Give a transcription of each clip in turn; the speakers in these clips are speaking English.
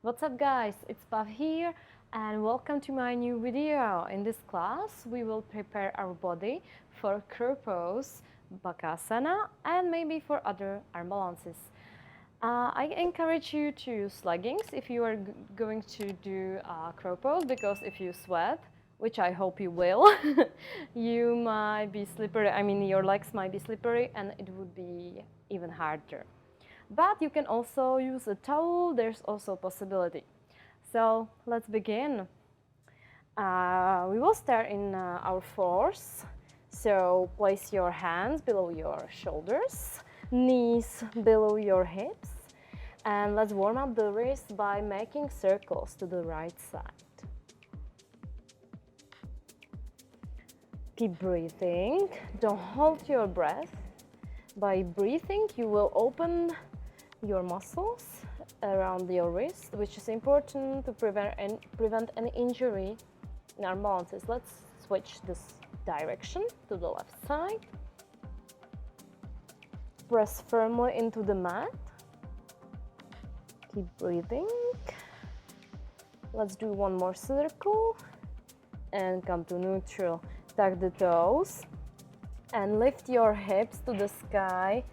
What's up guys, it's Pav here and welcome to my new video. In this class we will prepare our body for crow pose, Bakasana and maybe for other arm balances. I encourage you to use leggings if you are going to do crow pose, because if you sweat, which I hope you will, you might be slippery, your legs might be slippery and it would be even harder. But you can also use a towel, there's also a possibility. So let's begin. We will start in our fours. So place your hands below your shoulders, knees below your hips, and let's warm up the wrist by making circles to the right side. Keep breathing, don't hold your breath. By breathing, you will open your muscles around your wrist, which is important to prevent any injury in our balances. Let's switch this direction to the left side. Press firmly into the mat. Keep breathing. Let's do one more circle and come to neutral. Tuck the toes and lift your hips to the sky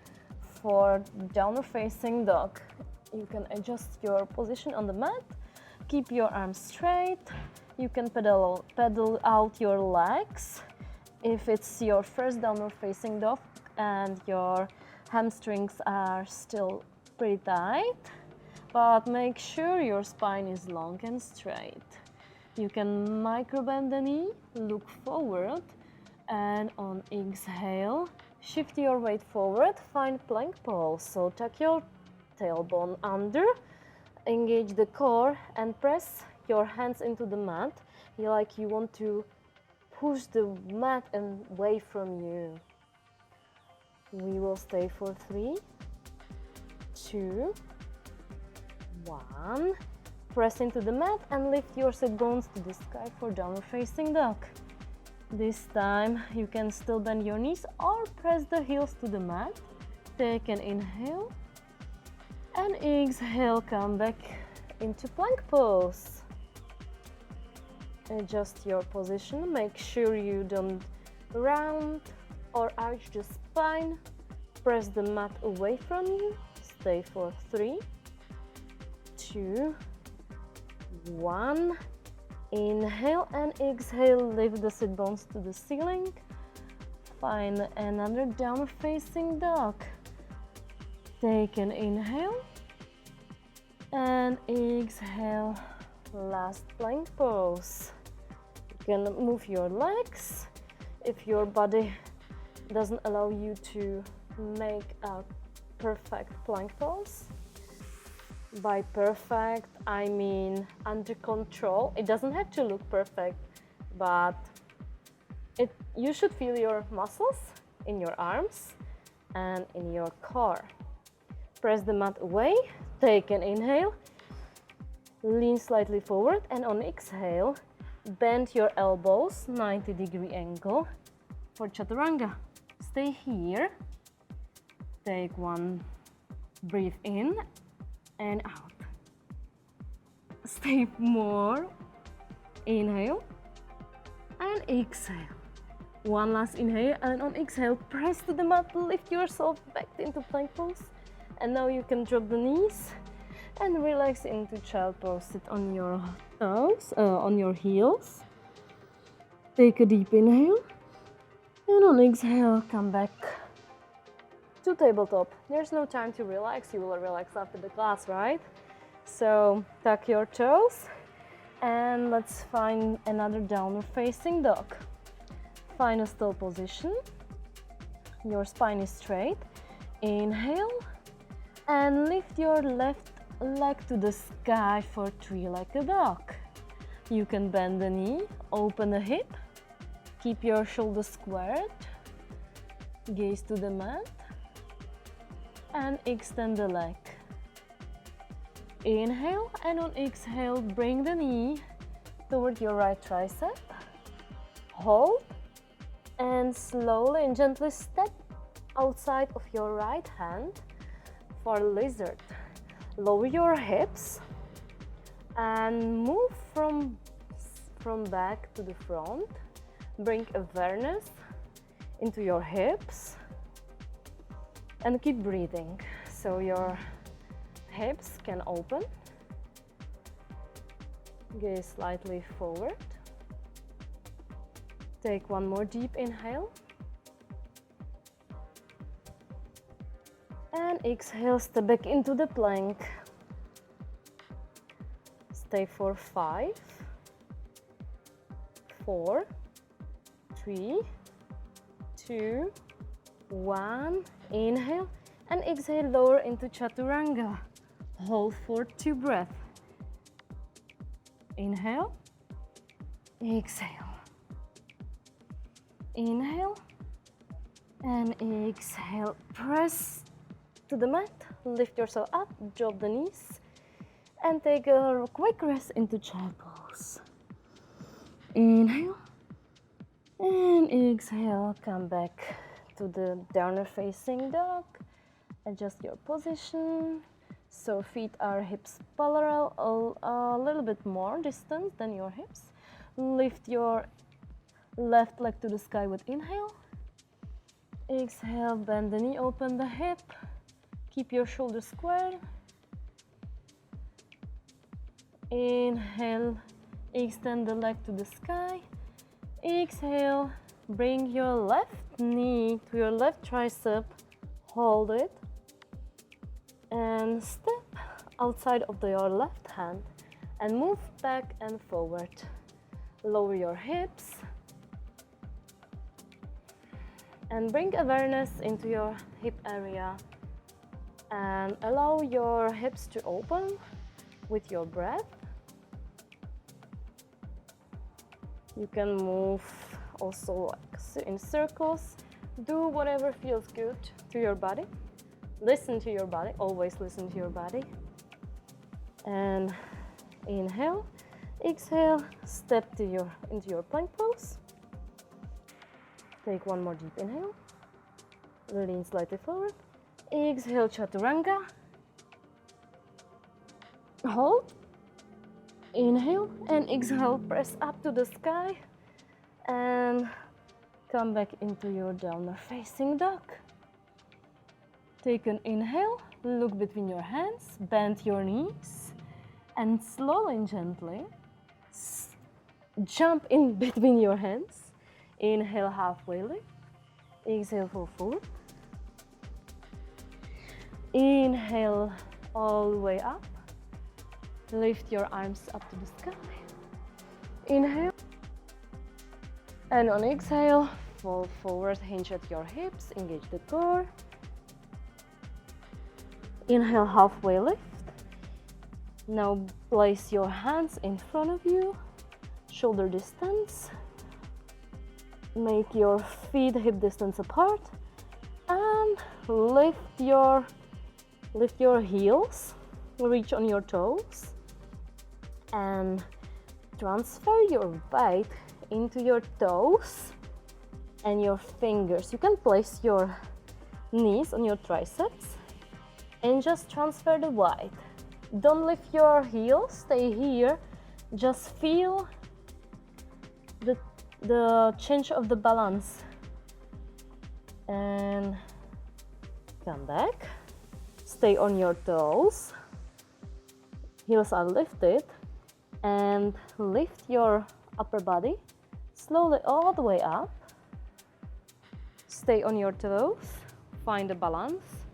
for downward facing dog. You can adjust your position on the mat. Keep your arms straight. You can pedal out your legs if it's your first downward facing dog and your hamstrings are still pretty tight, but make sure your spine is long and straight. You can micro bend the knee, look forward, and on exhale, shift your weight forward, find plank pose. So tuck your tailbone under, engage the core and press your hands into the mat. Like you want to push the mat away from you. We will stay for 3, 2, 1. Press into the mat and lift your sit bones to the sky for downward facing dog. This time you can still bend your knees or press the heels to the mat. Take an inhale and exhale, come back into plank pose. Adjust your position, make sure you don't round or arch the spine. Press the mat away from you. Stay for 3, 2, 1. Inhale and exhale, lift the sit bones to the ceiling. Find another downward facing dog. Take an inhale and exhale, last plank pose. You can move your legs if your body doesn't allow you to make a perfect plank pose. By perfect, I mean under control. It doesn't have to look perfect, but you should feel your muscles in your arms and in your core. Press the mat away, take an inhale, lean slightly forward, and on exhale, bend your elbows, 90-degree angle for chaturanga. Stay here, take one breath in and out. Stay more. Inhale and exhale. One last inhale, and on exhale, press to the mat, lift yourself back into plank pose. And now you can drop the knees and relax into child pose. Sit on your toes, on your heels. Take a deep inhale, and on exhale, come back to tabletop. There's no time to relax. You will relax after the class, right? So tuck your toes and let's find another downward facing dog. Find a still position. Your spine is straight. Inhale and lift your left leg to the sky for 3 like a dog. You can bend the knee, open the hip, keep your shoulders squared, gaze to the mat, and extend the leg. Inhale and on exhale, bring the knee toward your right tricep. Hold and slowly and gently step outside of your right hand for lizard. Lower your hips, And move from back to the front. Bring awareness into your hips and keep breathing so your hips can open. Gaze slightly forward. Take one more deep inhale. And exhale, step back into the plank. Stay for 5, 4, 3, 2, 1. Inhale and exhale, lower into Chaturanga. Hold for 2 breaths. Inhale, exhale. Inhale and exhale. Press to the mat, lift yourself up, drop the knees, and take a quick rest into chair pose. Inhale and exhale. Come back to the downward facing dog. Adjust your position so feet are hips parallel, a little bit more distance than your hips. Lift your left leg to the sky with inhale. Exhale, bend the knee, open the hip. Keep your shoulders square. Inhale, extend the leg to the sky. Exhale, bring your left knee to your left tricep. Hold it. And step outside of your left hand and move back and forward. Lower your hips. And bring awareness into your hip area. And allow your hips to open with your breath. You can move also in circles. Do whatever feels good to your body. Listen to your body, always listen to your body. And inhale, exhale, step into your plank pose. Take one more deep inhale. Lean slightly forward. Exhale, Chaturanga. Hold. Inhale and exhale, press up to the sky. And come back into your downward facing dog. Take an inhale, look between your hands, bend your knees, and slowly and gently jump in between your hands. Inhale, halfway lift. Exhale, fall forward. Inhale, all the way up. Lift your arms up to the sky. Inhale. And on exhale, fall forward, hinge at your hips, engage the core. Inhale, halfway lift. Now place your hands in front of you, shoulder distance. Make your feet hip distance apart. And lift your heels, reach on your toes. And transfer your weight into your toes and your fingers. You can place your knees on your triceps and just transfer the weight. Don't lift your heels, stay here. Just feel the change of the balance. And come back. Stay on your toes. Heels are lifted. And lift your upper body slowly all the way up. Stay on your toes. Find a balance.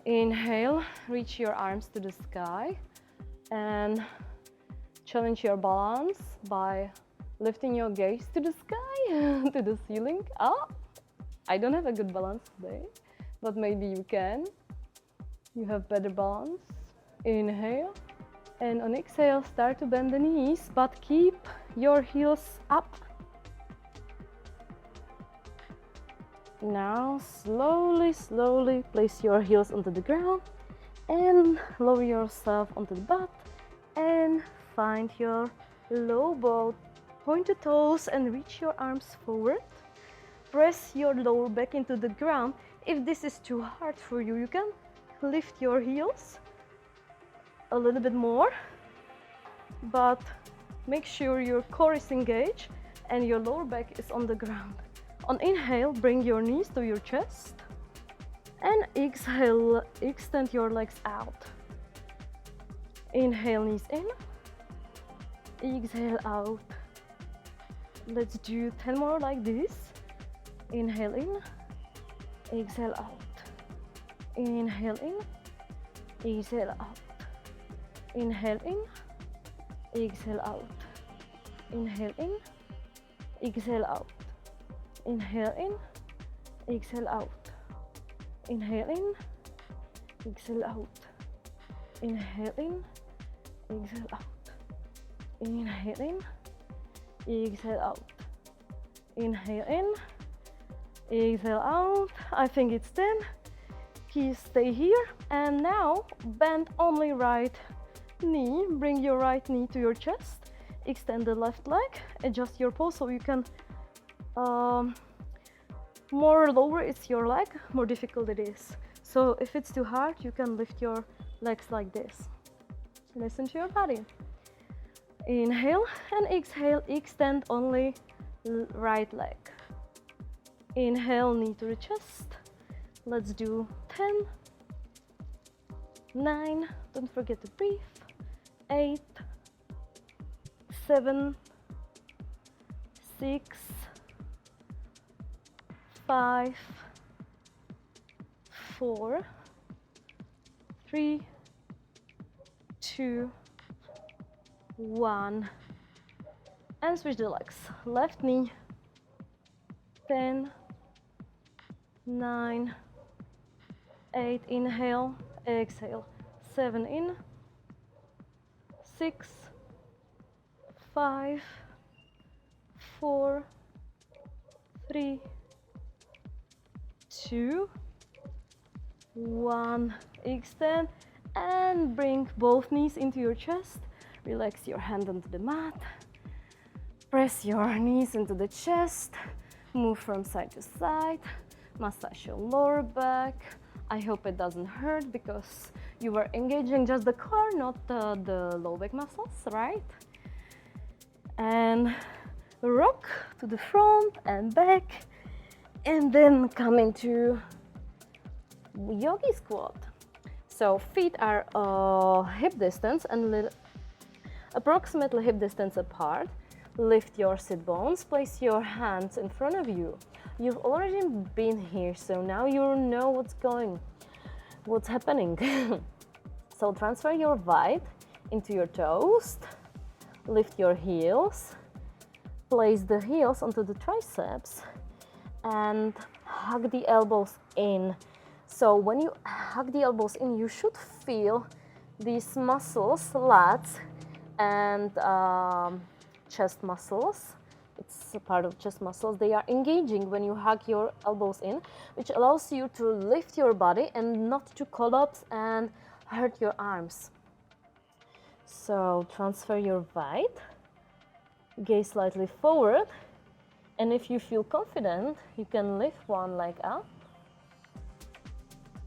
Inhale, reach your arms to the sky and challenge your balance by lifting your gaze to the sky, to the ceiling. Oh, I don't have a good balance today, but maybe you can. You have better balance. Inhale, and on exhale, start to bend the knees, but keep your heels up. Now slowly, slowly place your heels onto the ground and lower yourself onto the butt and find your low bow. Point the toes and reach your arms forward. Press your lower back into the ground. If this is too hard for you, you can lift your heels a little bit more. but make sure your core is engaged and your lower back is on the ground. On inhale, bring your knees to your chest, and exhale, extend your legs out. Inhale, knees in, exhale out. Let's do 10 more like this. Inhale in, exhale out. Inhale in, exhale out. Inhale in, exhale out. Inhale in, exhale out. Inhale in, exhale out. Inhale in, exhale out. Inhale in, exhale out. Inhale in, exhale out. Inhale in, exhale out. I think it's 10. Please stay here. And now bend only right knee. Bring your right knee to your chest. Extend the left leg. Adjust your pose so you can more lower it's your leg, more difficult it is. So if it's too hard, you can lift your legs like this. Listen to your body. Inhale and exhale, extend only right leg. Inhale, knee to the chest. Let's do 10, 9, don't forget to breathe, 8, 7, 6, 5, 4, 3, 2, 1, and switch the legs. Left knee, 10, 9, 8, inhale, exhale, 7 in, 6, 5, 4, 3, 2, 1, extend and bring both knees into your chest. Relax your hand onto the mat. Press your knees into the chest. Move from side to side. Massage your lower back. I hope it doesn't hurt because you were engaging just the core, not the low back muscles, right? And rock to the front and back, and then come into yogi squat. So feet are hip distance and approximately hip distance apart. Lift your sit bones, place your hands in front of you. You've already been here, so now you know what's happening. So transfer your weight into your toes, lift your heels, place the heels onto the triceps, and hug the elbows in. So when you hug the elbows in, you should feel these muscles, lats and chest muscles. It's a part of chest muscles. They are engaging when you hug your elbows in, which allows you to lift your body and not to collapse and hurt your arms. So transfer your weight, gaze slightly forward, and if you feel confident, you can lift one leg up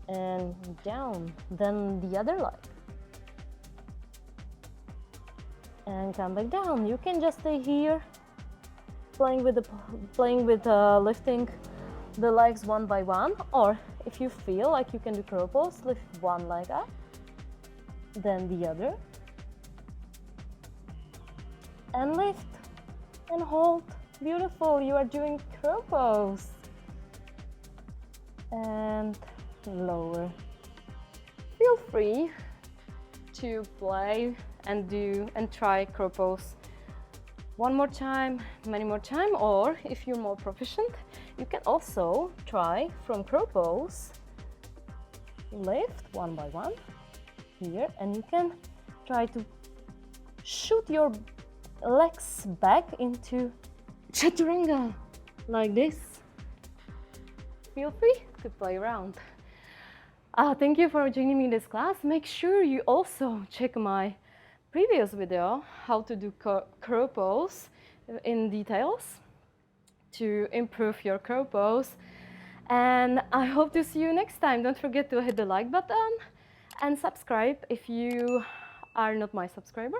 and down, then the other leg, and come back down. You can just stay here, playing with lifting the legs one by one, or if you feel like you can do crow pose, lift one leg up, then the other, and lift and hold. Beautiful, you are doing crow pose. And lower. Feel free to play and try crow pose one more time, many more time, or if you're more proficient, you can also try from crow pose, lift one by one here, and you can try to shoot your legs back into chaturanga like this. Feel free to play around. Thank you for joining me in this class. Make sure you also check my previous video, how to do crow pose in details to improve your crow pose. And I hope to see you next time. Don't forget to hit the like button and subscribe if you are not my subscriber.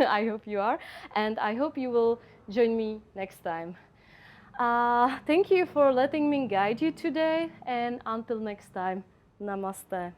I hope you are, and I hope you will join me next time. Thank you for letting me guide you today, and until next time, namaste.